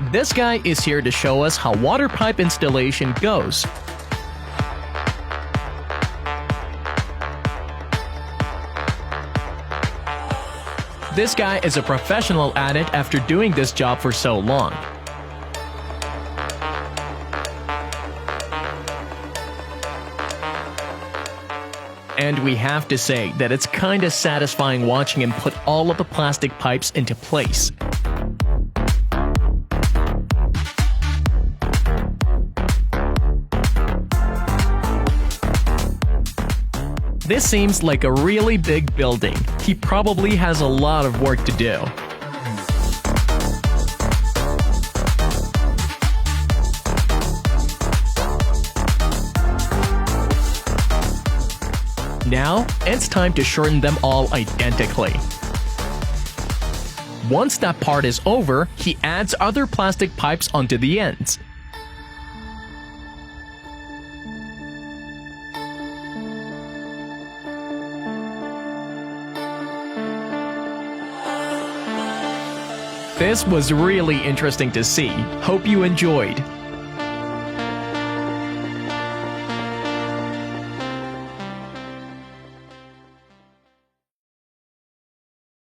This guy is here to show us how water pipe installation goes. This guy is a professional at it after doing this job for so long. And we have to say that it's kinda satisfying watching him put all of the plastic pipes into place. This seems like a really big building. He probably has a lot of work to do. Now, it's time to shorten them all identically. Once that part is over, he adds other plastic pipes onto the ends. This was really interesting to see. Hope you enjoyed.